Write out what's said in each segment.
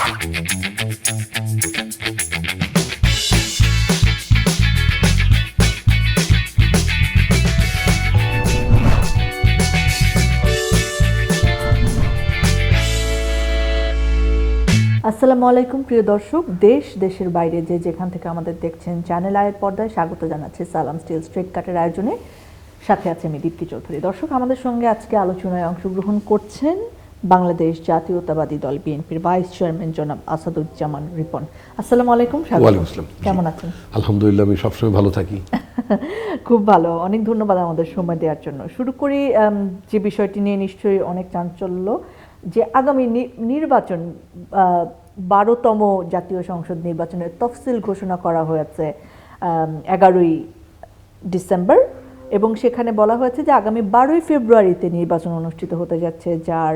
আসসালামু আলাইকুম প্রিয় দর্শক, দেশ দেশের বাইরে যে যেখান থেকে আমাদের দেখছেন চ্যানেল আয়ের পর্দায় স্বাগত জানাচ্ছি সালাম স্টিল স্ট্রেট কাটের আয়োজনে। সাথে আছে আমি দীপ্তি চৌধুরী। দর্শক, আমাদের সঙ্গে আজকে আলোচনায় অংশগ্রহণ করছেন বাংলাদেশ জাতীয়তাবাদী দল বিএনপির ভাইস চেয়ারম্যান জনাব আসাদুজ্জামান রিপন। আসসালামু আলাইকুম। ওয়ালাইকুম আসসালাম। কেমন আছেন? আলহামদুলিল্লাহ, আমি সবসময় ভালো থাকি। খুব ভালো, অনেক ধন্যবাদ আমাদের সময় দেওয়ার জন্য। শুরু করি যে বিষয়টি নিয়ে নিশ্চয়ই অনেক চাঞ্চল্য, যে আগামী নির্বাচন 12তম জাতীয় সংসদ নির্বাচনের তফসিল ঘোষণা করা হয়েছে 11ই ডিসেম্বর, এবং সেখানে বলা হয়েছে যে আগামী 12ই ফেব্রুয়ারিতে নির্বাচন অনুষ্ঠিত হতে যাচ্ছে, যার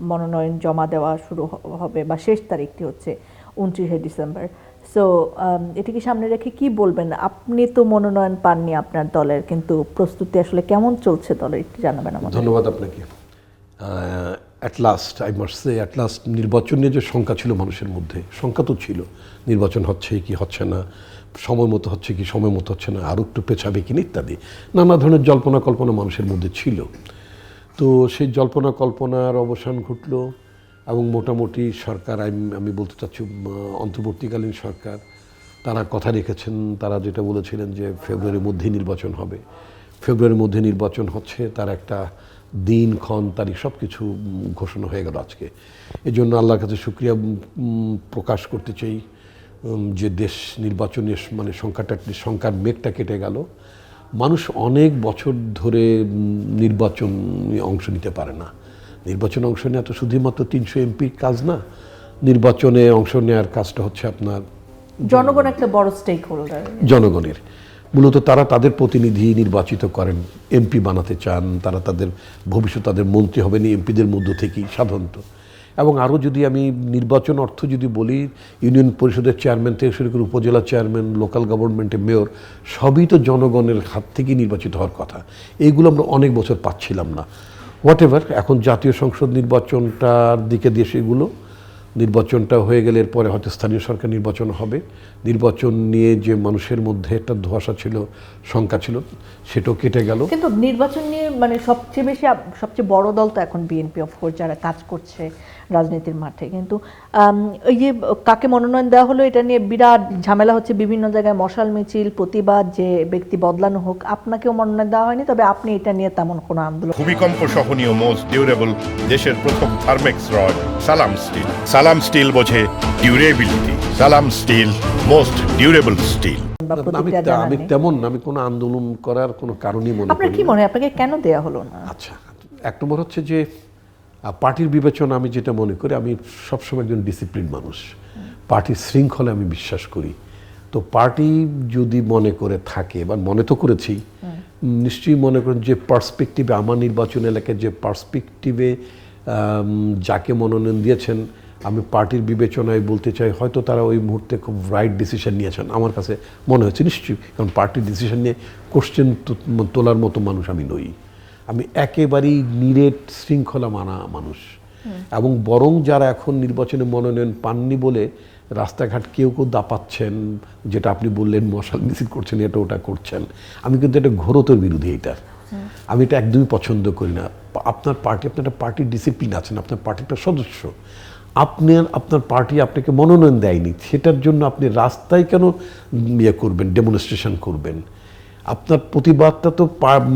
মনোনয়ন জমা দেওয়া শুরু হবে বা শেষ তারিখটি হচ্ছে 29শে ডিসেম্বর। সো এটিকে সামনে রেখে কি বলবেন? আপনি তো মনোনয়ন পাননি আপনার দলের, কিন্তু প্রস্তুতি আসলে কেমন চলছে দলের, একটু জানাবেন আমাদের। ধন্যবাদ আপনাকে। At last I must say, at last নির্বাচন নিয়ে যে শঙ্কা ছিল মানুষের মধ্যে, শঙ্কা তো ছিল, নির্বাচন হচ্ছে কি হচ্ছে না, সময় মতো হচ্ছে কি সময় মতো হচ্ছে না, আরও একটু পেছাবে কিনা ইত্যাদি নানা ধরনের জল্পনা কল্পনা মানুষের মধ্যে ছিল। তো সেই জল্পনা কল্পনার অবসান ঘটল এবং মোটামুটি সরকার, আমি বলতে চাচ্ছি অন্তর্বর্তীকালীন সরকার, তারা কথা রেখেছেন। তারা যেটা বলেছিলেন যে ফেব্রুয়ারির মধ্যেই নির্বাচন হবে, ফেব্রুয়ারির মধ্যে নির্বাচন হচ্ছে, তার একটা দিন ক্ষণ তারিখ সব কিছু ঘোষণা হয়ে গেল আজকে। এই জন্য আল্লাহর কাছে শুকরিয়া প্রকাশ করতে চাই যে দেশ নির্বাচনের মানে সংখ্যার মেঘটা কেটে গেল। মানুষ অনেক বছর ধরে নির্বাচনে অংশ নিতে পারে না। নির্বাচনে অংশ নেওয়া তো শুধুমাত্র 300 এমপির কাজ না, নির্বাচনে অংশ নেওয়ার কাজটা হচ্ছে আপনার জনগণ একটা বড় স্টেক হোল্ডার। জনগণের মূলত তারা তাদের প্রতিনিধি নির্বাচিত করেন, এমপি বানাতে চান, তারা তাদের ভবিষ্যৎ তাদের মন্ত্রী হবেন এমপিদের মধ্য থেকেই সাধারণত। এবং আরও যদি আমি নির্বাচন অর্থ যদি বলি, ইউনিয়ন পরিষদের চেয়ারম্যান থেকে শুরু করে উপজেলা চেয়ারম্যান, লোকাল গভর্নমেন্টের মেয়র, সবই তো জনগণের হাত থেকেই নির্বাচিত হওয়ার কথা। এইগুলো আমরা অনেক বছর পাচ্ছিলাম না। হোয়াট এভার, এখন জাতীয় সংসদ নির্বাচনটার দিকে দিয়ে সেগুলো নির্বাচনটা হয়ে গেলে এরপরে হয়তো স্থানীয় সরকার নির্বাচন হবে। নির্বাচন নিয়ে যে মানুষের মধ্যে একটা ধোঁয়াশা ছিল, শঙ্কা ছিল, সেটাও কেটে গেল। কিন্তু নির্বাচন নিয়ে মানে সবচেয়ে বড় দল তো এখন বিএনপি, অফকোর্স, যারা কাজ করছে রাজনীতির মাঠে। কিন্তু এই যে কাকে মনোনয়ন দেওয়া হলো, এটা নিয়ে বিরাট ঝামেলা হচ্ছে, বিভিন্ন জায়গায় মশাল মিছিল, প্রতিবাদ, যে ব্যক্তি বদলানো হোক। আপনাকেও মনোনয়ন দেওয়া হয়নি, তবে আপনি এটা নিয়ে তেমন কোনো আন্দোলন। ভূমিকম্প সহনীয় মোস্ট ডিউরেবল দেশের প্রথম থার্মেক্স রড সালাম স্টিল। সালাম স্টিল বোঝে ডিউরেবিলিটি। সালাম স্টিল মোস্ট ডিউরেবল স্টিল। আমি কোনো আন্দোলন করার কোনো কারণই মনে করি। আপনার কি মনে হয় আপনাকে কেন দেয়া হলো না? আচ্ছা, এক নম্বর হচ্ছে যে পার্টির বিবেচনা। আমি যেটা মনে করি, আমি সবসময় একজন ডিসিপ্লিন মানুষ, পার্টির শৃঙ্খলা আমি বিশ্বাস করি। তো পার্টি যদি মনে করে থাকে, বা মনে তো করেছি, নিশ্চয়ই মনে করেন যে পার্সপেক্টিভে, আমার নির্বাচন এলাকায় যে পার্সপেক্টিভে যাকে মনোনয়ন দিয়েছেন, আমি পার্টির বিবেচনায় বলতে চাই হয়তো তারা ওই মুহূর্তে খুব রাইট ডিসিশন নিয়েছেন আমার কাছে মনে হচ্ছে। নিশ্চয়ই, কারণ পার্টির ডিসিশন নিয়ে কোশ্চেন তোলার মতো মানুষ আমি নই। আমি একেবারেই নিরেট শৃঙ্খলা মানা মানুষ। এবং বরং যারা এখন নির্বাচনে মনোনয়ন পাননি বলে রাস্তাঘাট কেউ দাপাচ্ছেন, যেটা আপনি বললেন মশাল মিছিল করছেন, এটা ওটা করছেন, আমি কিন্তু এটা ঘোরতর বিরোধী। এটার আমি এটা একদমই পছন্দ করি না। আপনার একটা পার্টির ডিসিপ্লিন আছেন, আপনার পার্টির একটা সদস্য, আপনার পার্টি আপনাকে মনোনয়ন দেয়নি, সেটার জন্য আপনি রাস্তায় কেন করবেন, ডেমনস্ট্রেশন করবেন? আপনার প্রতিবাদটা তো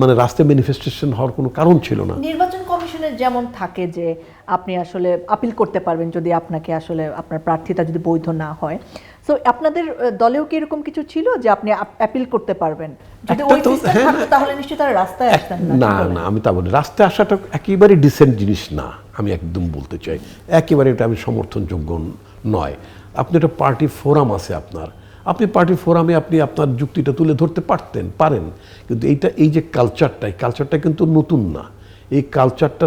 মানে রাস্তায় ম্যানিফেস্টেশন হওয়ার কোনো কারণ ছিল না। নির্বাচন কমিশনের যেমন থাকে যে আপনি আসলে আপিল করতে পারবেন যদি আপনাকে আসলে আপনার প্রার্থিতা যদি বৈধ না হয়। সো আপনাদের দলেও কি এরকম কিছু ছিল যে আপনি আপিল করতে পারবেন? যদি ওই সিস্টেম থাকতো তাহলে নিশ্চয়ই তারা রাস্তায় আসতেন না। না, আমি তা বলি, রাস্তায় আসাটা একেবারে ডিসেন্ট জিনিস না, আমি একদম বলতে চাই। একেবারে এটা আমি সমর্থনযোগ্য নয়। আপনি একটা পার্টি ফোরাম আছে আপনি পার্টি ফোরামে আপনি আপনার যুক্তিটা তুলে ধরতে পারেন, কিন্তু এই যে কালচারটা কিন্তু নতুন না। এই কালচারটা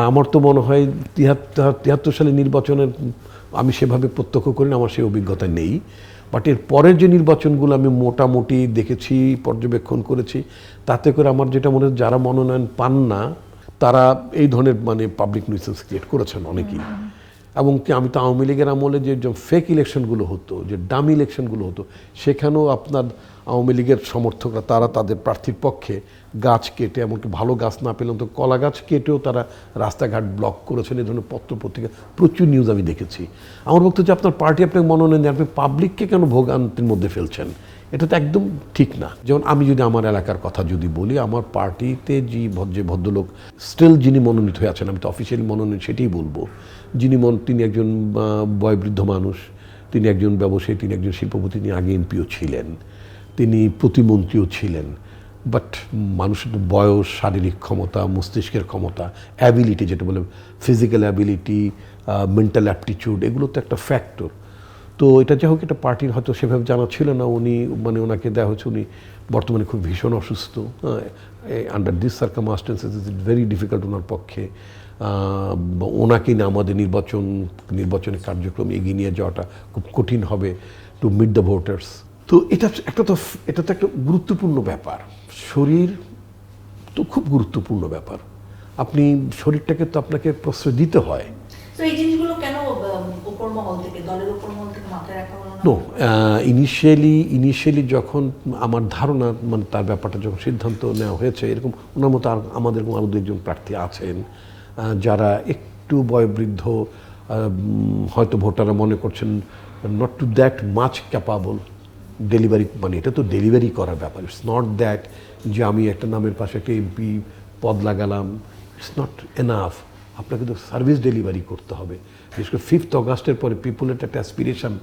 আমার তো মনে হয় 73 সালে নির্বাচনের আমি সেভাবে প্রত্যক্ষ করি না, আমার সেই অভিজ্ঞতা নেই। বাট এর পরের যে নির্বাচনগুলো আমি মোটামুটি দেখেছি, পর্যবেক্ষণ করেছি, তাতে করে আমার যেটা মনে হয় যারা মনোনয়ন পান না তারা এই ধরনের মানে পাবলিক নিউসেন্স ক্রিয়েট করেছেন অনেকেই। এবং কি আমি তো আওয়ামী লীগের আমলে যে ফেক ইলেকশনগুলো হতো, যে ডামি ইলেকশনগুলো হতো, সেখানেও আপনার আওয়ামী লীগের সমর্থকরা তারা তাদের প্রার্থীর পক্ষে গাছ কেটে, এমনকি ভালো গাছ না পেলাম তো কলা গাছ কেটেও তারা রাস্তাঘাট ব্লক করেছেন। এই ধরনের পত্রিকা প্রচুর নিউজ আমি দেখেছি। আমার বক্তব্য যে আপনার পার্টি আপনাকে মনোনয়ন দেন, আপনি পাবলিককে কেন ভোগান্তির মধ্যে ফেলছেন? এটা তো একদম ঠিক না। যেমন আমি যদি আমার এলাকার কথা যদি বলি, আমার পার্টিতে যে ভদ্রলোক স্টিল যিনি মনোনীত হয়ে আছেন, আমি তো অফিসিয়ালি মনোনয়ন সেটাই বলবো, তিনি একজন বয়োবৃদ্ধ মানুষ, তিনি একজন ব্যবসায়ী, তিনি একজন শিল্পপতি, তিনি আগে এমপিও ছিলেন, তিনি প্রতিমন্ত্রীও ছিলেন। বাট মানুষের বয়স, শারীরিক ক্ষমতা, মস্তিষ্কের ক্ষমতা, অ্যাবিলিটি, যেটা বলে ফিজিক্যাল অ্যাবিলিটি, মেন্টাল অ্যাপটিটিউড, এগুলো তো একটা ফ্যাক্টর। তো এটা যাই হোক, এটা পার্টির হয়তো সেভাবে জানা ছিল না। ওনাকে দেওয়া হয়েছে, উনি বর্তমানে খুব ভীষণ অসুস্থ। Under this circumstances is very difficult ওনার পক্ষে ওনাকে না আমাদের নির্বাচনের কার্যক্রম এগিয়ে নিয়ে যাওয়াটা খুব কঠিন হবে টু মিট দ্য ভোটার্স। তো এটা তো একটা গুরুত্বপূর্ণ ব্যাপার। শরীর তো খুব গুরুত্বপূর্ণ ব্যাপার। আপনি শরীরটাকে তো আপনাকে প্রশ্রয় দিতে হয়। তো এই জিনিসগুলো কেন উপর মহল থেকে, দলের উপর মহল থেকে মাথায় রাখা হলো না? নো, ইনিশিয়ালি যখন আমার ধারণা, মানে তার ব্যাপারটা যখন সিদ্ধান্ত নেওয়া হয়েছে, এরকম ওনার মতো আমাদের আরও দুজন প্রার্থী আছেন যারা একটু বয়োবৃদ্ধ, হয়তো ভোটাররা মনে করছেন not to that much capable delivery, মানে এটা তো ডেলিভারি করার ব্যাপার। ইটস নট দ্যাট যে আমি একটা নামের পাশে একটা এমপি পদ লাগালাম, ইটস নট এনাফ। আপনাকে তো সার্ভিস ডেলিভারি করতে হবে। বিশেষ করে 5th অগাস্টের পরে পিপুলের একটা অ্যাসপিরেশন,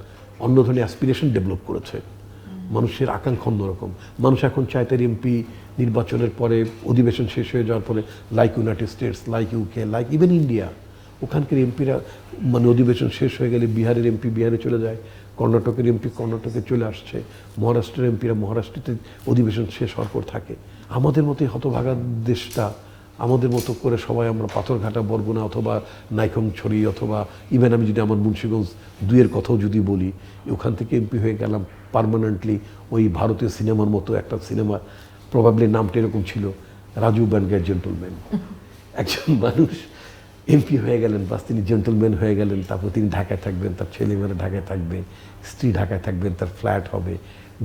অন্য ধরনের অ্যাসপিরেশন ডেভেলপ করেছে। মানুষের আকাঙ্ক্ষা অন্যরকম। মানুষ এখন চায় তার এমপি নির্বাচনের পরে, অধিবেশন শেষ হয়ে যাওয়ার পরে, like United states, like UK, like even India, ওখানকার এমপিরা মানে অধিবেশন শেষ হয়ে গেলে বিহারের এমপি বিহারে চলে যায়, কর্ণাটকের এমপি কর্ণাটকে চলে আসছে, মহারাষ্ট্রের এমপিরা মহারাষ্ট্রতে অধিবেশন শেষ হওয়ার পর থাকে। আমাদের মতোই হতভাগা দেশটা, আমাদের মতো করে সবাই আমরা পাথরঘাটা, বরগুনা অথবা নাইখংছড়ি অথবা ইভেন আমি যদি আমার মুন্সিগঞ্জ 2-এর কথাও যদি বলি, ওখান থেকে এমপি হয়ে গেলাম পার্মানেন্টলি। ওই ভারতীয় সিনেমার মতো একটা সিনেমা, প্রবাবলি নামটা এরকম ছিল, রাজু ব্যান্ডগার জেন্টলম্যান। একজন মানুষ এমপি হয়ে গেলেন, বাস তিনি জেন্টলম্যান হয়ে গেলেন। তারপর তিনি ঢাকায় থাকবেন, তার ছেলেমেয়েরা ঢাকায় থাকবে, স্ত্রী ঢাকায় থাকবেন, তার ফ্ল্যাট হবে,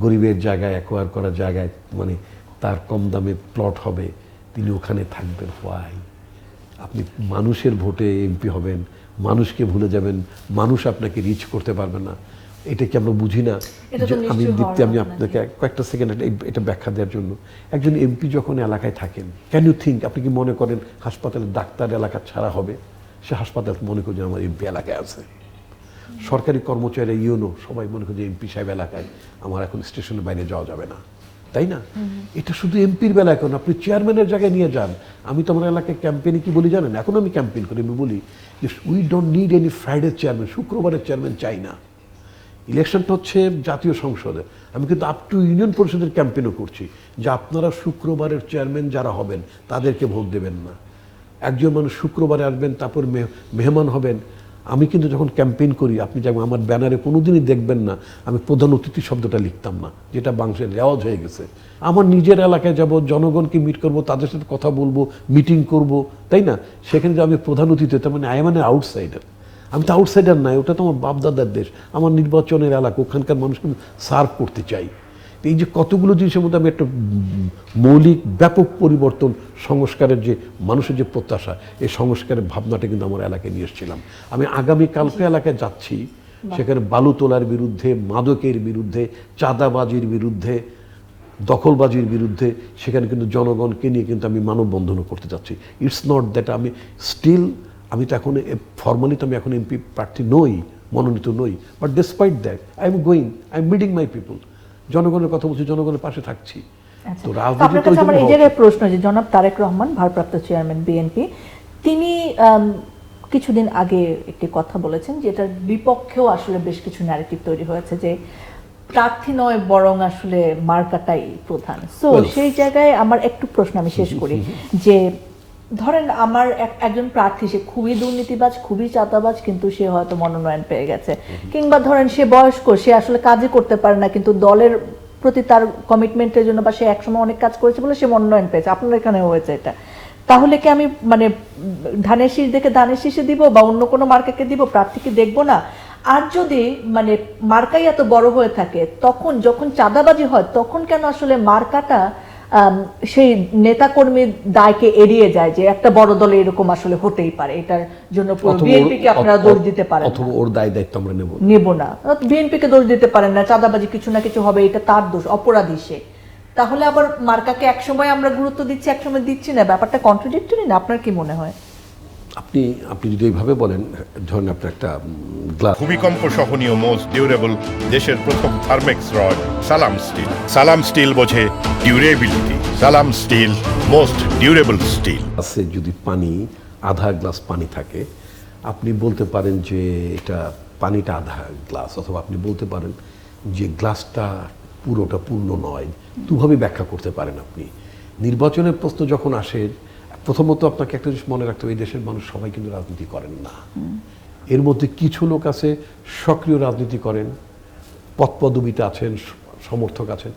গরিবের জায়গায়, অ্যাকোয়ার করা জায়গায়, মানে তার কম দামে প্লট হবে, তিনি ওখানে থাকবেন। হোয়াই? আপনি মানুষের ভোটে এমপি হবেন, মানুষকে ভুলে যাবেন, মানুষ আপনাকে রিচ করতে পারবে না। এটা কি আমরা বুঝি না? আমি আপনাকে কয়েকটা সেকেন্ড এটা ব্যাখ্যা দেওয়ার জন্য, একজন এমপি যখন এলাকায় থাকেন, ক্যান ইউ থিঙ্ক, আপনি কি মনে করেন হাসপাতালের ডাক্তার এলাকা ছাড়া হবে? সে হাসপাতাল মনে করছে আমার এমপি এলাকায় আছে। সরকারি কর্মচারী, ইউনো, সবাই মনে করছে এমপি সাহেব এলাকায়, আমার এখন স্টেশনের বাইরে যাওয়া যাবে না, তাই না? এটা শুধু এমপির বেলায় এখন, আপনি চেয়ারম্যানের জায়গায় নিয়ে যান। আমি তো আমার এলাকায় ক্যাম্পেইনে কি বলি জানেন? এখন আমি ক্যাম্পেইন করি, আমি বলি যে we don't need any Friday chairman, শুক্রবারের চেয়ারম্যান চাই না। ইলেকশনটা হচ্ছে জাতীয় সংসদে, আমি কিন্তু আপ টু ইউনিয়ন পরিষদের ক্যাম্পেইনও করছি যে আপনারা শুক্রবারের চেয়ারম্যান যারা হবেন তাদেরকে ভোট দেবেন না। একজন মানুষ শুক্রবারে আসবেন, তারপর মেহমান হবেন। আমি কিন্তু যখন ক্যাম্পেইন করি, আপনি যেমন আমার ব্যানারে কোনোদিনই দেখবেন না আমি প্রধান অতিথি শব্দটা লিখতাম না, যেটা বাংলাদেশের রেওয়াজ হয়ে গেছে। আমার নিজের এলাকায় যাব, জনগণকে মিট করব, তাদের সাথে কথা বলবো, মিটিং করব, তাই না? সেখানে যে আমি প্রধান অতিথি, তার মানে আই এম অ্যান আউটসাইডার। আমি তো আউটসাইডার নাই, ওটা তো আমার বাপদাদার দেশ, আমার নির্বাচনের এলাকা, ওখানকার মানুষকে সার্ভ করতে চাই। এই যে কতগুলো জিনিসের মধ্যে আমি একটা মৌলিক ব্যাপক পরিবর্তন, সংস্কারের যে মানুষের যে প্রত্যাশা, এই সংস্কারের ভাবনাটা কিন্তু আমার এলাকায় নিয়ে এসেছিলাম। আমি আগামীকালকে এলাকায় যাচ্ছি, সেখানে বালু তোলার বিরুদ্ধে, মাদকের বিরুদ্ধে, চাঁদাবাজির বিরুদ্ধে, দখলবাজির বিরুদ্ধে, সেখানে কিন্তু জনগণকে নিয়ে কিন্তু আমি মানববন্ধনও করতে যাচ্ছি। ইটস নট দ্যাট আমি স্টিল, আমি তো এখন ফর্মালি তো আমি এখন এমপি প্রার্থী নই, মনোনীত নই, but despite that I am going, I am meeting my people, জনগণের কথা বলছি, জনগণের পাশে থাকছি। তো আপনার কাছে আমার এই জায়গায় প্রশ্ন, যে জনাব তারেক রহমান, ভারপ্রাপ্ত চেয়ারম্যান বিএনপি, তিনি কিছুদিন আগে একটি কথা বলেছেন যে এটার বিপক্ষেও আসলে বেশ কিছু ন্যারেটিভ তৈরি হয়েছে, যে প্রার্থী নয় বরং আসলে মার্কাটাই প্রধান। সো সেই জায়গায় আমার একটু প্রশ্ন, আমি শেষ করি, যে ধরেন আমার একজন প্রার্থী, সে খুবই দুর্নীতিবাজ, খুবই চাঁদাবাজ, কিন্তু সে হয়তো মনোনয়ন পেয়ে গেছে, কিংবা ধরেন সে বয়স্ক, সে আসলে কাজই করতে পারে না, কিন্তু দলের প্রতি তার কমিটমেন্টের জন্য বা সে একসময় অনেক কাজ করেছে বলে সে মনোনয়ন পেয়েছে, আপনার এখানেও হয়েছে এটা। তাহলে কি আমি মানে ধানের শীষ দেখে ধানের শীষে দিব বা অন্য কোনো মার্কাকে দিব, প্রার্থীকে দেখবো না? আর যদি মানে মার্কাই এত বড় হয়ে থাকে, তখন যখন চাঁদাবাজি হয় তখন কেন আসলে মার্কাটা সেই নেতাকর্মীর দায়কে এড়িয়ে যায় যে একটা বড় দলে এরকম আসলে হতেই পারে, এটার জন্য বিএনপিকে আপনারা দোষ দিতে পারেন না, অথবা ওর দায়িত্ব আমরা নেব না, বিএনপিকে দোষ দিতে পারেন না, চাঁদাবাজি কিছু না কিছু হবে, এটা তার দোষ, অপরাধী সে। তাহলে আবার মার্কাকে একসময় আমরা গুরুত্ব দিচ্ছি একসময় দিচ্ছি না, ব্যাপারটা কন্ট্রাডিক্টরি না? আপনার কি মনে হয়? আপনি যদি এইভাবে বলেন, ধরেন আপনার একটা গ্লাস, ভূমিকম্প সহনীয় মোস্ট ডিউরেবল দেশের প্রথম থার্মেক্স রড সালাম স্টিল। সালাম স্টিল বোঝে ডিউরেবিলিটি। সালাম স্টিল মোস্ট ডিউরেবল স্টিল। গ্লাসে যদি পানি, আধা গ্লাস পানি থাকে, আপনি বলতে পারেন যে এটা পানিটা আধা গ্লাস, অথবা আপনি বলতে পারেন যে গ্লাসটা পুরোটা পূর্ণ নয়। দুভাবে ব্যাখ্যা করতে পারেন আপনি। নির্বাচনের প্রশ্ন যখন আসে, প্রথমত আপনাকে একটা জিনিস মনে রাখতে হবে, এই দেশের মানুষ সবাই কিন্তু রাজনীতি করেন না। এর মধ্যে কিছু লোক আছে সক্রিয় রাজনীতি করেন, পদপদবিতে আছেন, সমর্থক আছেন।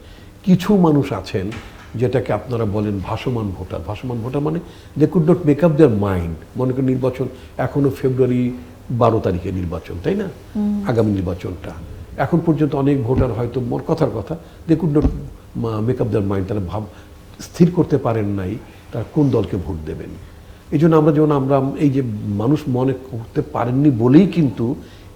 কিছু মানুষ আছেন যেটাকে আপনারা বলেন ভাসমান ভোটার। ভাসমান ভোটার মানে they could not make up their mind. মনে করেন নির্বাচন এখনো ফেব্রুয়ারি 12 তারিখে নির্বাচন, তাই না? আগামী নির্বাচনটা এখন পর্যন্ত অনেক ভোটার হয়তো মোর কথার কথা they could not make up their mind, তারা স্থির করতে পারেন নাই তারা কোন দলকে ভোট দেবেন। এই জন্য আমরা এই যে মানুষ মনে করতে পারেননি বলেই কিন্তু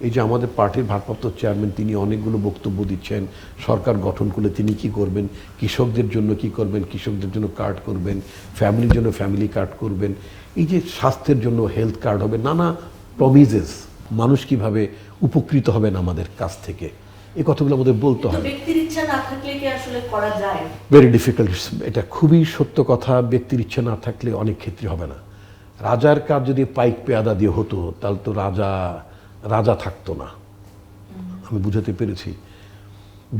এই যে আমাদের পার্টির ভারপ্রাপ্ত চেয়ারম্যান তিনি অনেকগুলো বক্তব্য দিচ্ছেন, সরকার গঠন করলে তিনি কি করবেন, কৃষকদের জন্য কি করবেন, কৃষকদের জন্য কার্ড করবেন, ফ্যামিলির জন্য ফ্যামিলি কার্ড করবেন, এই যে স্বাস্থ্যের জন্য হেলথ কার্ড হবে, নানা প্রমিজেস, মানুষ কিভাবে উপকৃত হবেন আমাদের কাছ থেকে, এই কথাগুলো আমাদের বলতে হবে। ব্যক্তির ইচ্ছা না থাকলে কি আসলে করা যায়? ভেরি ডিফিকাল্ট, এটা খুবই সত্য কথা। ব্যক্তির ইচ্ছা না থাকলে অনেক ক্ষেত্রে হবে না। রাজার কাজ যদি পাইক পেয়াদা দিয়ে হতো তাহলে তো রাজা থাকতো না। আমি বুঝাতে পেরেছি?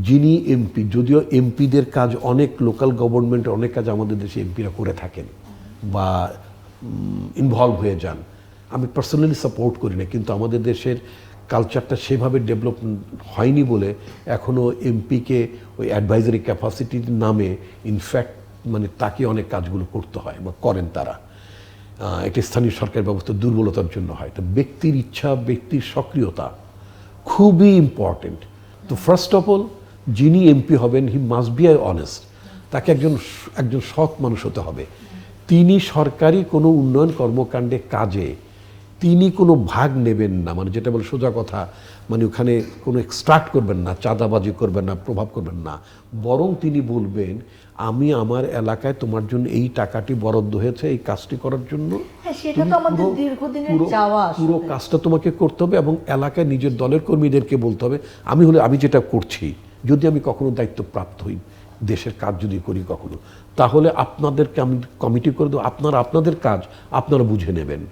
যিনি এমপি, যদিও এমপিদের কাজ অনেক লোকাল গভর্নমেন্টের অনেক কাজ আমাদের দেশে এমপিরা করে থাকেন বা ইনভলভ হয়ে যান, আমি পার্সোনালি সাপোর্ট করি না, কিন্তু আমাদের দেশের কালচারটা সেভাবে ডেভেলপ হয়নি বলে এখনও এমপিকে ওই অ্যাডভাইজারি ক্যাপাসিটির নামে ইনফ্যাক্ট মানে তাকে অনেক কাজগুলো করতে হয় বা করেন তারা। এটা স্থানীয় সরকার ব্যবস্থা দুর্বলতার জন্য হয়। তো ব্যক্তির ইচ্ছা, ব্যক্তির সক্রিয়তা খুবই ইম্পর্টেন্ট। তো ফার্স্ট অফ অল যিনি এমপি হবেন হি মাস্ট বি অনেস্ট, তাকে একজন সৎ মানুষ হতে হবে। তিনি সরকারি কোনো উন্নয়ন কর্মকাণ্ডে কাজে তিনি কোনো ভাগ নেবেন না, মানে যেটা বলে সোজা কথা, মানে ওখানে কোনো এক্সট্রাক্ট করবেন না, চাঁদাবাজি করবেন না, প্রভাব করবেন না, বরং তিনি বলবেন আমি আমার এলাকায় তোমার জন্য এই টাকাটি বরাদ্দ হয়েছে এই কাজটি করার জন্য, সেটা তো আমাদের দীর্ঘদিনের চাওয়া, পুরো কাজটা তোমাকে করতে হবে এবং এলাকায় নিজের দলের কর্মীদেরকে বলতে হবে আমি যেটা করছি, যদি আমি কখনো দায়িত্বপ্রাপ্ত হই, দেশের কাজ যদি করি কখনো, তাহলে আপনাদেরকে আমি কমিটি করে দেবো, আপনাদের কাজ আপনারা বুঝে নেবেন।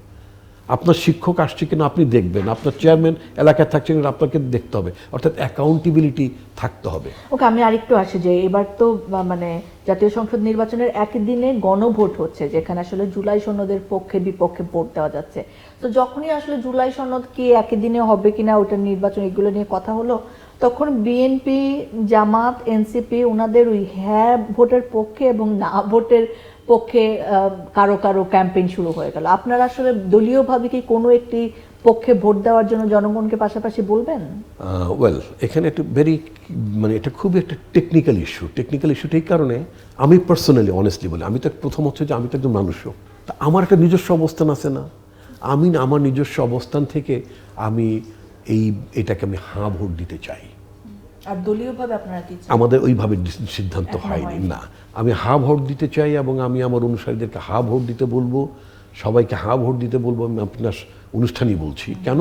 আপনার শিক্ষক আসছে কিনা আপনি দেখবেন, আপনার চেয়ারম্যান এলাকায় থাকছে কিনা আপনাকে দেখতে হবে, অর্থাৎ অ্যাকাউন্টেবিলিটি থাকতে হবে। ওকে, আমি আরেকটু আসি যে এবার তো মানে জাতীয় সংসদ নির্বাচনের একই দিনে গণভোট হচ্ছে, যেখানে আসলে জুলাই সনদের পক্ষে বিপক্ষে ভোট দেওয়া যাচ্ছে। তো যখনই আসলে জুলাই সনদ কি একই দিনে হবে কিনা ওটার নির্বাচন এগুলো নিয়ে কথা হলো, তখন বিএনপি, জামাত, এনসিপি ওনাদের ওই হ্যাঁ ভোটের পক্ষে এবং না ভোটের পক্ষে কারো ক্যাম্পেইন শুরু হয়ে গেল। আপনারা আসলে দলীয়ভাবে কি কোনো একটি পক্ষে ভোট দেওয়ার জন্য জনগণকে পাশাপাশি বলবেন? ওয়েল, এখানে একটা এটা খুবই একটা টেকনিক্যাল ইস্যুটা এই কারণে আমি পার্সোনালি অনেস্টলি বলি, আমি তো প্রথম হচ্ছে যে আমি তো একজন মানুষও, তা আমার একটা নিজস্ব অবস্থান আছে না, আমি আমার নিজস্ব অবস্থান থেকে এটাকে আমি হাঁ ভোট দিতে চাই। আর দলীয়ভাবে আপনারা কি চান? আমাদের ওইভাবে সিদ্ধান্ত হয়নি না, আমি হাঁ ভোট দিতে চাই এবং আমি আমার অনুসারীদেরকে হাঁ ভোট দিতে বলবো, সবাইকে হাঁ ভোট দিতে বলবো। আমি আপনার অনুষ্ঠানই বলছি কেন,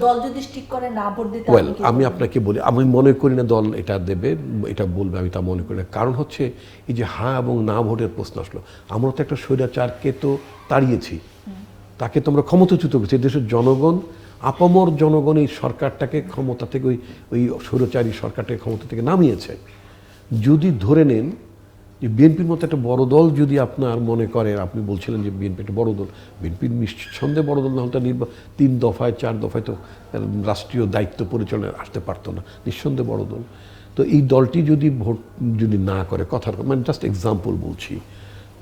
দল যদি ঠিক করে না ভোট দিতে, ওয়েল আমি আপনাকে বলি, আমি মনে করি না দল এটা দেবে, এটা বলবে, আমি তা মনে করি না। কারণ হচ্ছে এই যে হাঁ এবং না ভোটের প্রশ্ন আসলো, আমরা তো একটা স্বৈরাচারকে তো তাড়িয়েছি, তাকে তো আমরা ক্ষমতাচ্যুত করেছি। দেশের জনগণ, আপামর জনগণ এই সরকারটাকে ক্ষমতা থেকে ওই স্বৈরাচারী সরকারটাকে ক্ষমতা থেকে নামিয়েছে। যদি ধরে নেন যে বিএনপির মতো একটা বড় দল যদি আপনার মনে করেন, আপনি বলছিলেন যে বিএনপি একটা বড় দল, বিএনপির নিঃসন্দেহে বড় দল না হলে 3 দফায় 4 দফায় তো রাষ্ট্রীয় দায়িত্ব পরিচালনায় আসতে পারতো না, নিঃসন্দেহে বড় দল। তো এই দলটি যদি ভোট যদি না করে, কথার মানে জাস্ট এক্সাম্পল বলছি,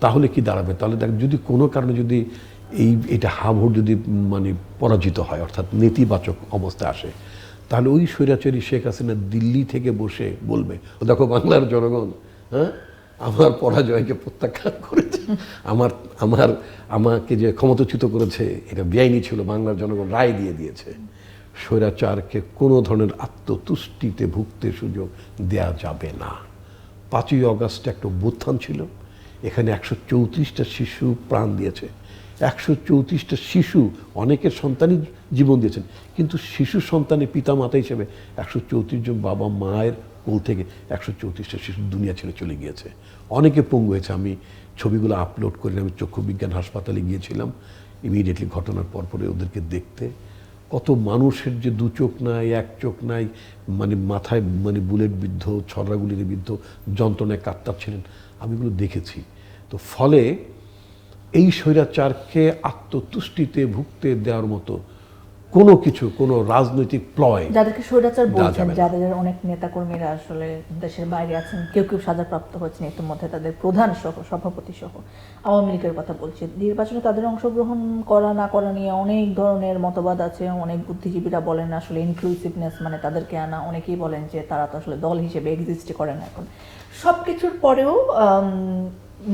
তাহলে কি দাঁড়াবে? তাহলে দেখ, যদি কোনো কারণে যদি এটা হাভোট যদি মানে পরাজিত হয়, অর্থাৎ নেতিবাচক অবস্থা আসে, তাহলে ওই স্বৈরাচারী শেখ হাসিনা দিল্লি থেকে বসে বলবে, দেখো বাংলার জনগণ, হ্যাঁ, আমার পরাজয়কে প্রত্যাখ্যান করেছে, আমাকে যে ক্ষমতাচ্যুত করেছে এটা বেআইনি ছিল, বাংলার জনগণ রায় দিয়ে দিয়েছে। স্বৈরাচারকে কোনো ধরনের আত্মতুষ্টিতে ভুগতে সুযোগ দেয়া যাবে না। 5ই অগাস্ট একটা অভ্যুত্থান ছিল, এখানে 134টা শিশু প্রাণ দিয়েছে। 134টা শিশু, অনেকের সন্তানই জীবন দিয়েছেন, কিন্তু শিশু সন্তানের পিতা মাতা হিসেবে 134 জন বাবা মায়ের কোল থেকে 134টা শিশু দুনিয়া ছেড়ে চলে গিয়েছে। অনেকে পঙ্গু হয়েছে। আমি ছবিগুলো আপলোড করে আমি চক্ষু বিজ্ঞান হাসপাতালে গিয়েছিলাম ইমিডিয়েটলি ঘটনার পরপরে ওদেরকে দেখতে। কত মানুষের যে 2 চোখ নাই, 1 চোখ নাই, মানে মাথায় মানে বুলেট বিদ্ধ, ছড়াগুলির বিদ্ধ, যন্ত্রণায় কাতরাচ্ছিলেন, আমি এগুলো দেখেছি। তো ফলে এই স্বৈরাচারকে আত্মতুষ্টিতে ভুগতে দেওয়ার মতো কোনো কিছু, কোনো রাজনৈতিক প্লয়, যাদেরকে স্বৈরাচার বলছেন, যাবে না। যাদের অনেক নেতাকর্মীরা আসলে দেশের বাইরে আছেন, কেউ কেউ সাজাপ্রাপ্ত হয়েছেন, ইতিমধ্যে তাদের প্রধান সহ, সভাপতি সহ, আওয়ামী লীগের কথা বলছি। নির্বাচনে তাদের অংশগ্রহণ করা না করা নিয়ে অনেক ধরনের মতবাদ আছে। অনেক বুদ্ধিজীবীরা বলেন আসলে ইনক্লুসিভনেস মানে তাদেরকে আনা, অনেকেই বলেন যে তারা তো আসলে দল হিসেবে এক্সিস্ট করে না। এখন সব কিছুর পরেও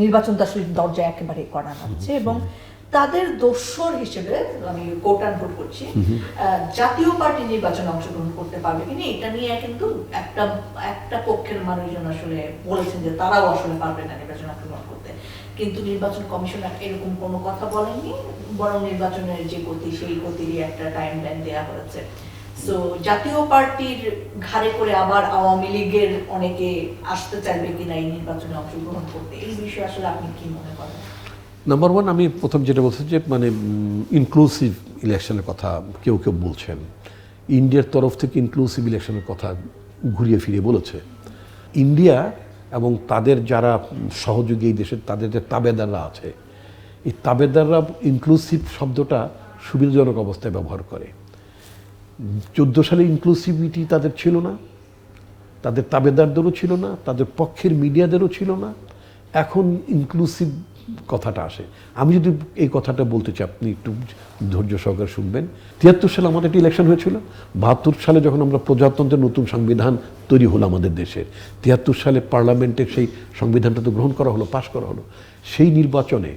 নির্বাচনটা আসলে দরজা একেবারে করা হচ্ছে এবং তাদের দোসর হিসেবে আমি কোট অ্যান্ড কোট করছি, জাতীয় পার্টি নির্বাচনে অংশগ্রহণ করতে পারবে কিনা এটা নিয়ে কিন্তু একটা পক্ষের মানুষজন আসলে বলেছেন যে তারাও আসলে পারবে না নির্বাচনে অংশগ্রহণ করতে। কিন্তু নির্বাচন কমিশন এরকম কোনো কথা বলেনি, বরং নির্বাচনের যে গতি সেই গতিরই একটা টাইম লাইন দেওয়া হয়েছে। সো জাতীয় পার্টির ঘাড়ে করে আবার আওয়ামী লীগের অনেকে আসতে চাইবে কিনা এই নির্বাচনে অংশগ্রহণ করতে, এই বিষয়ে আসলে আপনি কি মনে করেন? নাম্বার 1, আমি প্রথম যেটা বলছি যে মানে ইনক্লুসিভ ইলেকশনের কথা কেউ কেউ বলছেন। ইন্ডিয়ার তরফ থেকে ইনক্লুসিভ ইলেকশনের কথা ঘুরিয়ে ফিরিয়ে বলেছে। ইন্ডিয়া এবং তাদের যারা সহযোগী এই দেশের, তাদের যে তাবেদাররা আছে, এই তাবেদাররা ইনক্লুসিভ শব্দটা সুবিধাজনক অবস্থায় ব্যবহার করে। 14 সালে ইনক্লুসিভিটি তাদের ছিল না, তাদের তাবেদারদেরও ছিল না, তাদের পক্ষের মিডিয়াদেরও ছিল না। এখন ইনক্লুসিভ কথাটা আসে। আমি যদি এই কথাটা বলতে চাই, আপনি একটু ধৈর্য সহকারে শুনবেন। 73 সালে আমাদের একটা ইলেকশন হয়েছিল। 72 সালে যখন আমরা প্রজাতন্ত্রের নতুন সংবিধান তৈরি হলো আমাদের দেশের, 73 সালে পার্লামেন্টে সেই সংবিধানটা তো গ্রহণ করা হলো, পাশ করা হলো। সেই নির্বাচনে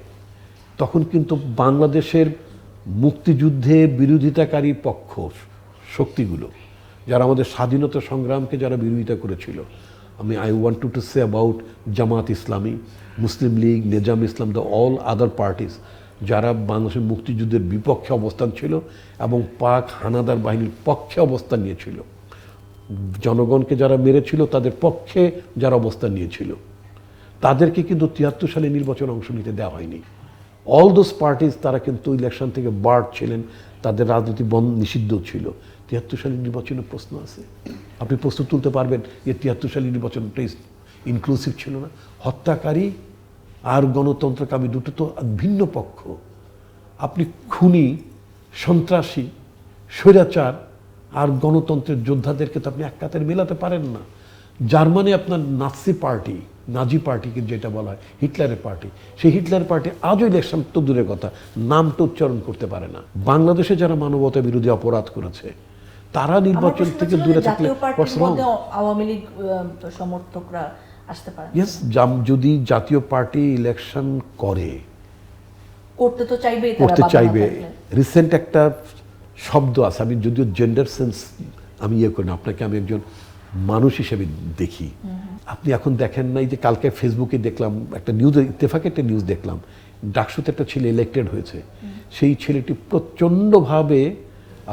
তখন কিন্তু বাংলাদেশের মুক্তিযুদ্ধে বিরোধিতাকারী পক্ষ শক্তিগুলো, যারা আমাদের স্বাধীনতা সংগ্রামকে যারা বিরোধিতা করেছিল, I want to say about Jamaat Islami, Muslim League, Nezam Islam, the all other parties, যারা বাংলাদেশের মুক্তিযুদ্ধের বিপক্ষে অবস্থান ছিল এবং পাক হানাদার বাহিনীর পক্ষে অবস্থান নিয়েছিল, জনগণকে যারা মেরেছিল তাদের পক্ষে যারা অবস্থান নিয়েছিল, তাদেরকে কিন্তু 73 সালে নির্বাচনে অংশ নিতে দেওয়া হয়নি। অল দোজ পার্টিস তারা কিন্তু ইলেকশন থেকে বার্ড ছিলেন, তাদের রাজনীতি নিষিদ্ধ ছিল। 73 সালের নির্বাচনের প্রশ্ন আছে, আপনি প্রশ্ন তুলতে পারবেন যে 73 সালের নির্বাচনটা ইনক্লুসিভ ছিল না? হত্যাকারী আর গণতন্ত্রকামী দুটো তো ভিন্ন পক্ষ। আপনি খুনি, সন্ত্রাসী, স্বৈরাচার আর গণতন্ত্রের যোদ্ধাদেরকে তো আপনি এক কাতারে মেলাতে পারেন না। জার্মানি আপনার নাৎসি পার্টি, নাজি পার্টিকে যেটা বলা হয় হিটলারের পার্টি, সেই হিটলার পার্টি আজও ইলেকশন তো দূরের কথা, নামটা উচ্চারণ করতে পারে না। বাংলাদেশে যারা মানবতা বিরোধী অপরাধ করেছে তারা নির্বাচন থেকে দূরে থাকলে আওয়ামী লীগ সমর্থকরা আসতে পারে। ইয়েস, যদি জাতীয় পার্টি ইলেকশন করতে তো চাইবে, করতে চাইবে। রিসেন্ট একটা শব্দ আছে, আমি যদিও জেন্ডার সেন্স আমি করি না, আপনাকে আমি একজন মানুষ হিসেবে দেখি। আপনি এখন দেখেন নাই যে কালকে ফেসবুকে দেখলাম একটা নিউজ, ইত্তেফাকে একটা নিউজ দেখলাম, ডাকসুতে একটা ছেলে ইলেক্টেড হয়েছে। সেই ছেলেটি প্রচণ্ডভাবে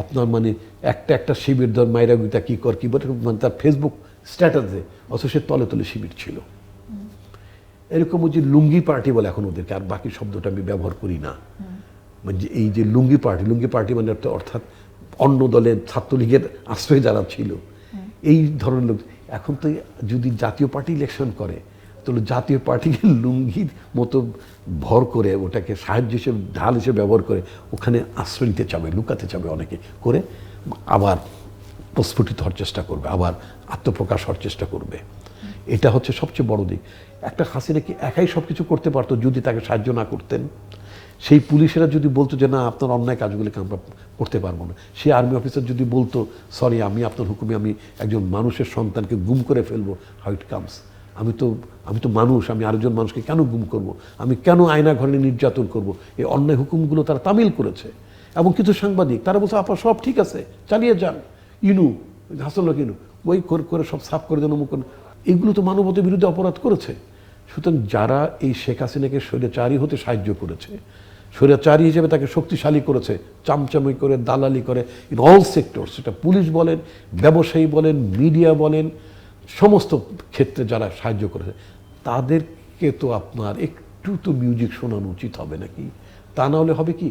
আপনার মানে একটা শিবির ধর মাইরা গুইতা কি কর কি বলে মানে তার ফেসবুক স্ট্যাটাসে, অথচ সে তলে তলে শিবির ছিল। এরকম যে লুঙ্গি পার্টি বলে এখন ওদেরকে, আর বাকি শব্দটা আমি ব্যবহার করি না। মানে এই যে লুঙ্গি পার্টি মানে অর্থাৎ অন্য দলের ছাত্রলীগের আশ্রয় যারা ছিল, এই ধরনের লোক। এখন তো যদি জাতীয় পার্টি ইলেকশন করে তাহলে জাতীয় পার্টিকে লুঙ্গির মতো ভর করে ওটাকে সাহায্য হিসেবে ঢাল হিসেবে ব্যবহার করে ওখানে আশ্রয় নিতে চাবে, লুকাতে চাবে অনেকে করে, আবার প্রস্ফুটিত হওয়ার চেষ্টা করবে, আবার আত্মপ্রকাশ হওয়ার চেষ্টা করবে। এটা হচ্ছে সবচেয়ে বড় দিক। একটা হাসিনা কি একাই সব কিছু করতে পারতো যদি তাকে সাহায্য না করতেন? সেই পুলিশেরা যদি বলতো যে না আপনার অন্যায় কাজগুলিকে আমরা করতে পারবো না, সেই আর্মি অফিসার যদি বলতো সরি আমি আপনার হুকুমে আমি একজন মানুষের সন্তানকে গুম করে ফেলবো, হাউ ইট কামস, আমি তো মানুষ, আমি আরেকজন মানুষকে কেন গুম করব, আমি কেন আয়না ঘরে নির্যাতন করব? এই অন্যায় হুকুমগুলো তারা তামিল করেছে। এবং কিছু সাংবাদিক তারা বলছে আপা সব ঠিক আছে, চালিয়ে যান, ইনু হাসানুল্লাহ ইনু ওই করে সব সাফ করে দেন, অমুক এগুলো তো মানবতার বিরুদ্ধে অপরাধ করেছে। সুতরাং যারা এই শেখ হাসিনাকে স্বৈরাচারী হতে সাহায্য করেছে, স্বৈরাচারী হিসেবে তাকে শক্তিশালী করেছে, চামচামি করে দালালি করে ইন অল সেক্টর, সেটা পুলিশ বলেন, ব্যবসায়ী বলেন, মিডিয়া বলেন, সমস্ত ক্ষেত্রে যারা সাহায্য করেছে তাদেরকে তো আপনার একটু তো মিউজিক শোনানো উচিত হবে নাকি? তা না হলে হবে কি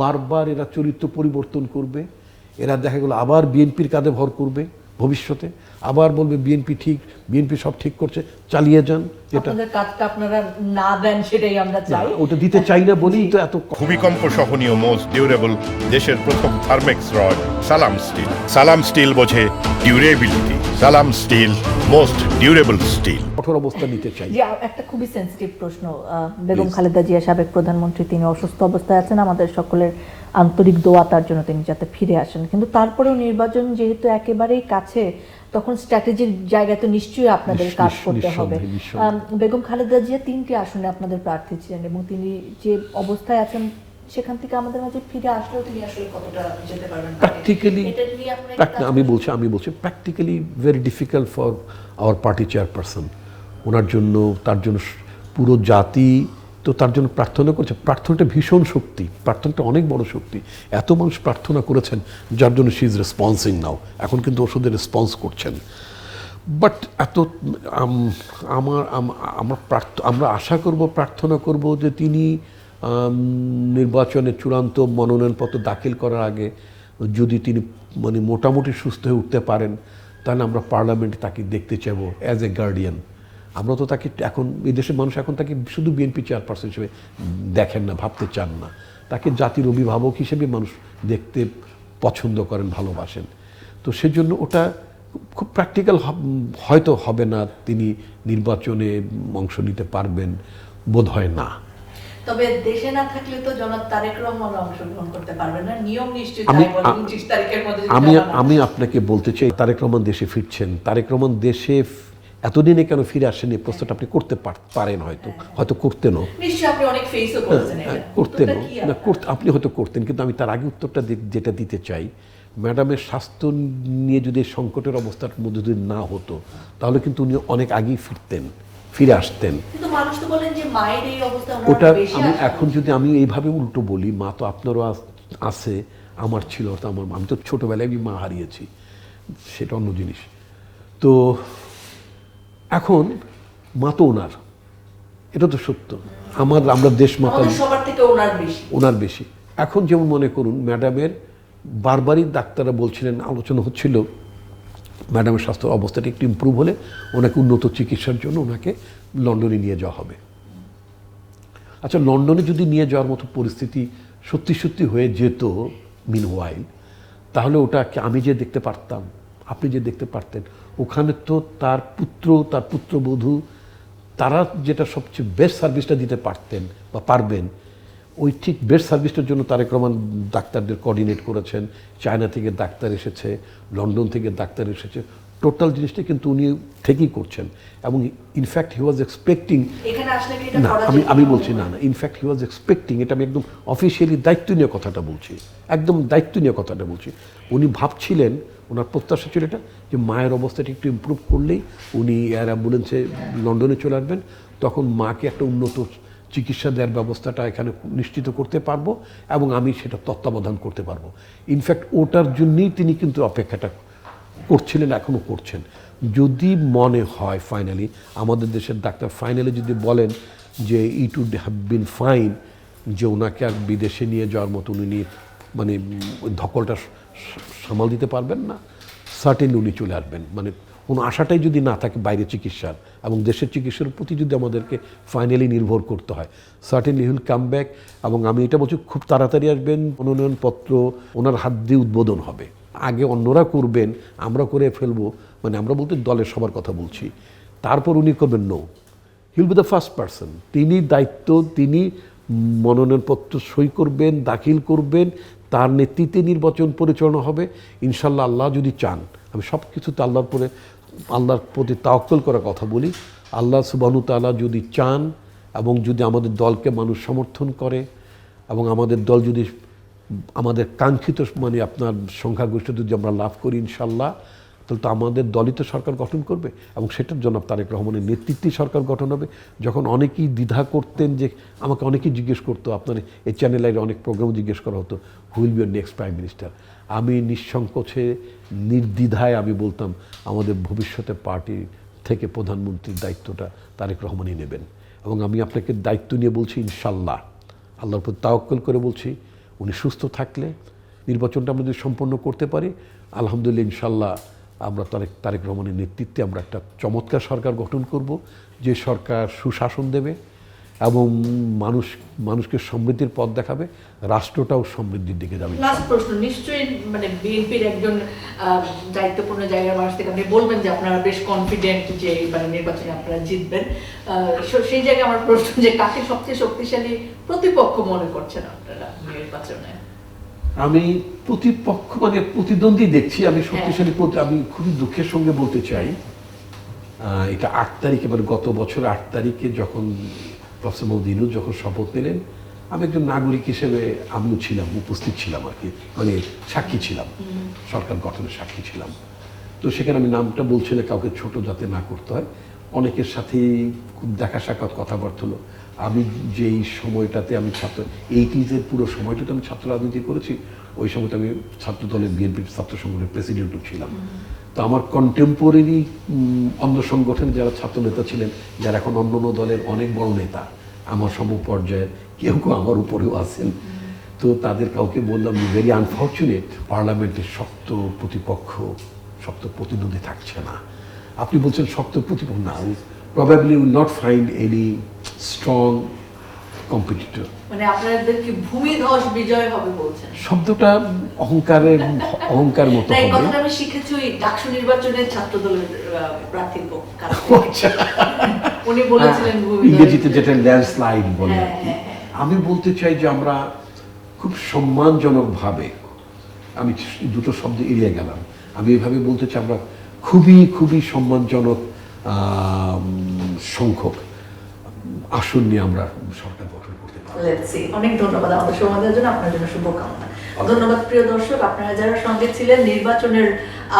বারবার এরা চরিত্র পরিবর্তন করবে, এরা দেখা গেলো আবার বিএনপির কাঁধে ভর করবে ভবিষ্যতে, আবার বলবে বিএনপি ঠিক, বিএনপি সব ঠিক করছে, চালিয়ে যান। যেটা আপনাদের কাজটা আপনারা না দেন সেটাই আমরা চাই, ওটা দিতে চাই না বলেই তো এত ভূমিকম্প সহনীয় মোস্ট ডিউরেবল দেশের প্রথম থার্মেক্স রড সালাম স্টিল। সালাম স্টিল বোঝে ডিউরেবিলিটি। সালাম স্টিল মোস্ট ডিউরেবল স্টিল। কঠোর অবস্থা নিতে চাই। যে একটা খুবই সেন্সিটিভ প্রশ্ন, বেগম খালেদা জিয়া সাবেক প্রধানমন্ত্রী, তিনি অসুস্থ অবস্থায় আছেন, আমাদের সকলের আন্তরিক দোয়া তার জন্য তিনি যাতে ফিরে আসেন। কিন্তু তারপরেও নির্বাচন যেহেতু একেবারেই কাছে, তখন স্ট্র্যাটেজির জায়গায় তো নিশ্চয়ই আপনাদের কাজ করতে হবে। বেগম খালেদা জিয়া 3টি আসনে আপনাদের প্রার্থী ছিলেন এবং তিনি যে অবস্থায় আছেন সেখান থেকে আমাদের মাঝে ফিরে আসলেও তিনি আসলে কতটা যেতে পারবেন? প্র্যাকটিক্যালি আমি বলছি practically very difficult for our party chairperson. ওনার জন্য, তার জন্য পুরো জাতি তো তার জন্য প্রার্থনা করছে। প্রার্থনাটা ভীষণ শক্তি, প্রার্থনাটা অনেক বড় শক্তি। এত মানুষ প্রার্থনা করেছেন যার জন্য শি ইজ রেসপন্সিং নাও, এখন কিন্তু ওষুধের রেসপন্স করছেন। বাট এত আমরা আশা করব, প্রার্থনা করব যে তিনি নির্বাচনে চূড়ান্ত মনোনয়নপত্র দাখিল করার আগে যদি তিনি মানে মোটামুটি সুস্থ হয়ে উঠতে পারেন, তাহলে আমরা পার্লামেন্টে তাকে দেখতে চাইব অ্যাজ এ গার্ডিয়ান। আমরা তো তাকে এখন, এই দেশের মানুষ এখন তাকে শুধু বিএনপি চেয়ারপারসন হিসেবে দেখেন না, ভাবতে চান না, তাকে জাতির অভিভাবক হিসেবে মানুষ দেখতে পছন্দ করেন, ভালোবাসেন। তো সেজন্য ওটা খুব প্র্যাকটিক্যাল হয়তো হবে না, তিনি নির্বাচনে অংশ নিতে পারবেন বোধ হয় না। তবে দেশে না থাকলে তো জনাব তারেক রহমান অংশগ্রহণ করতে পারবেন না, নিয়ম নিশ্চিত আমি আপনাকে বলতে চাই তারেক রহমান দেশে ফিরছেন। তারেক রহমান দেশে এতদিনে কেন ফিরে আসেন এই প্রশ্নটা আপনি করতে পারেন, হয়তো করতেনও, আপনি হয়তো করতেন, কিন্তু আমি তার আগে উত্তরটা যেটা দিতে চাই, ম্যাডামের স্বাস্থ্য নিয়ে যদি সংকটের অবস্থার মধ্যে যদি না হতো তাহলে কিন্তু উনি অনেক আগেই ফিরে আসতেন। ওটা আমি এখন যদি আমি এইভাবে উল্টো বলি, মা তো আপনারও আছে, আমার ছিল, আমি তো ছোটোবেলায় আমি মা হারিয়েছি, সেটা অন্য জিনিস। তো এখন মা তো ওনার, এটা তো সত্য। আমরা দেশ মাতা ওনার বেশি। এখন যেমন মনে করুন ম্যাডামের বারবারই ডাক্তাররা বলছিলেন, আলোচনা হচ্ছিল ম্যাডামের স্বাস্থ্য অবস্থাটা একটু ইমপ্রুভ হলে ওনাকে উন্নত চিকিৎসার জন্য ওনাকে লন্ডনে নিয়ে যাওয়া হবে। আচ্ছা, লন্ডনে যদি নিয়ে যাওয়ার মতো পরিস্থিতি সত্যি হয়ে যেত মিনওয়াইল, তাহলে ওটা আমি যে দেখতে পারতাম, আপনি যে দেখতে পারতেন, ওখানে তো তার পুত্রবধূ তারা যেটা সবচেয়ে বেস্ট সার্ভিসটা দিতে পারতেন বা পারবেন, ওই ঠিক বেস্ট সার্ভিসটার জন্য তারেক রহমান ডাক্তারদের কোঅর্ডিনেট করেছেন। চায়না থেকে ডাক্তার এসেছে, লন্ডন থেকে ডাক্তার এসেছে, টোটাল জিনিসটা কিন্তু উনি থেকেই করছেন। এবং ইনফ্যাক্ট হি ওয়াজ এক্সপেক্টিং, না আমি বলছি না, ইনফ্যাক্ট হি ওয়াজ এক্সপেক্টিং, এটা আমি একদম অফিসিয়ালি দায়িত্ব নিয়ে কথাটা বলছি, একদম দায়িত্ব নিয়ে কথাটা বলছি। উনি ভাবছিলেন, ওনার প্রত্যাশা ছিল এটা, যে মায়ের অবস্থাটা একটু ইমপ্রুভ করলেই উনি এয়ার অ্যাম্বুলেন্সে লন্ডনে চলে আসবেন, তখন মাকে একটা উন্নত চিকিৎসা দেওয়ার ব্যবস্থাটা এখানে নিশ্চিত করতে পারবো এবং আমি সেটা তত্ত্বাবধান করতে পারবো। ইনফ্যাক্ট ওটার জন্যই তিনি কিন্তু অপেক্ষাটা করছিলেন, এখনও করছেন। যদি মনে হয় ফাইনালি আমাদের দেশের ডাক্তার ফাইনালি যদি বলেন যে it would have been fine, যে ওনাকে আর বিদেশে নিয়ে যাওয়ার মতো উনি মানে ধকলটা সামাল দিতে পারবেন না, সার্টেনলি উনি চলে আসবেন। মানে কোনো আশাটাই যদি না থাকে বাইরে চিকিৎসার এবং দেশের চিকিৎসার প্রতি যদি আমাদেরকে ফাইনালি নির্ভর করতে হয়, সার্টেনলি হুইল কাম ব্যাক। এবং আমি এটা বলছি খুব তাড়াতাড়ি আসবেন, মনোনয়নপত্র ওনার হাত দিয়ে উদ্বোধন হবে। আগে অন্যরা করবেন, আমরা করে ফেলবো, মানে আমরা বলতে দলের সবার কথা বলছি, তারপর উনি করবেন no, he'll be the first person, তিনি দায়িত্ব, তিনি মনোনয়নপত্র সই করবেন, দাখিল করবেন, তার নেতৃত্বে নির্বাচন পরিচালনা হবে ইনশাল্লাহ। আল্লাহ যদি চান, আমি সব কিছুতে আল্লাহর প্রতি তাওয়াক্কুল করার কথা বলি, আল্লাহ সুবহানাহু ওয়া তাআলা যদি চান এবং যদি আমাদের দলকে মানুষ সমর্থন করে এবং আমাদের দল যদি আমাদের কাঙ্ক্ষিত মানে আপনার সংখ্যাগরিষ্ঠ যদি আমরা লাভ করি ইনশাল্লাহ, তাহলে তো আমাদের দলই তো সরকার গঠন করবে এবং সেটার জন্য তারেক রহমানের নেতৃত্বেই সরকার গঠন হবে। যখন অনেকেই দ্বিধা করতেন, যে আমাকে অনেকেই জিজ্ঞেস করতো, আপনার এই চ্যানেলের অনেক প্রোগ্রাম জিজ্ঞেস করা হতো who'll be next prime minister, আমি নিঃসংকোচে নির্দ্বিধায় আমি বলতাম আমাদের ভবিষ্যতে পার্টি থেকে প্রধানমন্ত্রীর দায়িত্বটা তারেক রহমানই নেবেন। এবং আমি আপনাকে দায়িত্ব নিয়ে বলছি ইনশাল্লাহ, আল্লাহর উপর তাওয়াক্কুল করে বলছি, উনি সুস্থ থাকলে নির্বাচনটা আমরা যদি সম্পন্ন করতে পারি, আলহামদুলিল্লাহ ইনশাল্লাহ আমরা তারেক রহমানের নেতৃত্বে আমরা একটা চমৎকার সরকার গঠন করব, যে সরকার সুশাসন দেবে এবং মানুষকে সমৃদ্ধির পথ দেখাবে, রাষ্ট্রটাও সমৃদ্ধির দিকে যাবে। লাস্ট প্রশ্ন, নিশ্চয়ই মানে বিএনপির একজন দায়িত্বপূর্ণ জায়গার মানুষ থেকে আপনি বলবেন যে আপনারা বেশ কনফিডেন্ট যে মানে নির্বাচনে আপনারা জিতবেন, সেই জায়গায় আমার প্রশ্ন যে কাকে সবচেয়ে শক্তিশালী প্রতিপক্ষ মনে করছেন আপনারা নির্বাচনে? আমি প্রতিপক্ষ মানে প্রতিদ্বন্দ্বী দেখছি, আমি শক্তিশালী আমি খুবই দুঃখের সঙ্গে বলতে চাই, এটা 8 তারিখে মানে গত বছর 8 তারিখে যখন প্রফেসর মোহাম্মদ ইউনূস যখন শপথ নিলেন, আমি একজন নাগরিক হিসেবে আমিও ছিলাম, উপস্থিত ছিলাম আর কি, মানে সাক্ষী ছিলাম, সরকার গঠনের সাক্ষী ছিলাম। তো সেখানে আমি নামটা বলছি না কাউকে ছোট যাতে না করতে হয়, অনেকের সাথেই খুব দেখা সাক্ষাৎ কথাবার্তা হলো। আমি যেই সময়টাতে আমি 80s পুরো সময়টাতে আমি ছাত্র রাজনীতি করেছি, ওই সময়টা আমি ছাত্র দলের বিএনপির ছাত্র সংগঠনের প্রেসিডেন্টও ছিলাম। তো আমার কন্টেম্পোরারি অন্য সংগঠনে যারা ছাত্র নেতা ছিলেন, যারা এখন অন্য দলের অনেক বড় নেতা, আমার সমপর্যায়ের কেউ কেউ আমার উপরেও আছেন, তো তাদের কাউকে বললাম ভেরি আনফর্চুনেট, পার্লামেন্টের শক্ত প্রতিপক্ষ, শক্ত প্রতিদ্বন্দ্বী থাকছে না। আপনি বলছেন শক্ত প্রতিপক্ষ না, probably will not find any strong competitor. মানে আপনাদের কি ভূমিধস বিজয় হবে বলছেন? শব্দটা অহংকার মতো না, এই হবে। কথাটা আমি শিখেছি ওই ডাকসু নির্বাচনে ছাত্র দলের প্রার্থীর কাছ আচ্ছা। থেকে। উনি বলেছিলেন ভূমিধস। ইংরেজিতে যেটা ল্যান্ডস্লাইড বলে আর কি। হ্যাঁ। আমি বলতে চাই যে আমরা খুব সম্মানজনকভাবে, আমি দুটো শব্দ এড়িয়ে গেলাম, আমি এভাবে বলতে চাই আমরা খুবই সম্মানজনক সংখ্যক আসন নিয়ে আমরা সরকার গঠন করতে পারি। অনেক ধন্যবাদ আমাদের সময় দেওয়ার জন্য, আপনার জন্য শুভকামনা। ধন্যবাদ প্রিয় দর্শক, আপনারা যারা সঙ্গে ছিলেন। নির্বাচনের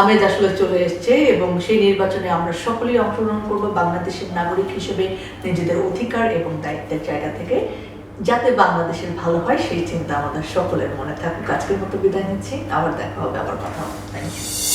আমেজ আসলে চলে এসেছে এবং সেই নির্বাচনে আমরা সকলেই অংশগ্রহণ করব বাংলাদেশের নাগরিক হিসেবে, নিজেদের অধিকার এবং দায়িত্বের জায়গা থেকে, যাতে বাংলাদেশের ভালো হয় সেই চিন্তা আমাদের সকলের মনে থাকুক। আজকের মতো বিদায় নিচ্ছি, আবার দেখা হবে, আবার কথা হবে। Thank you.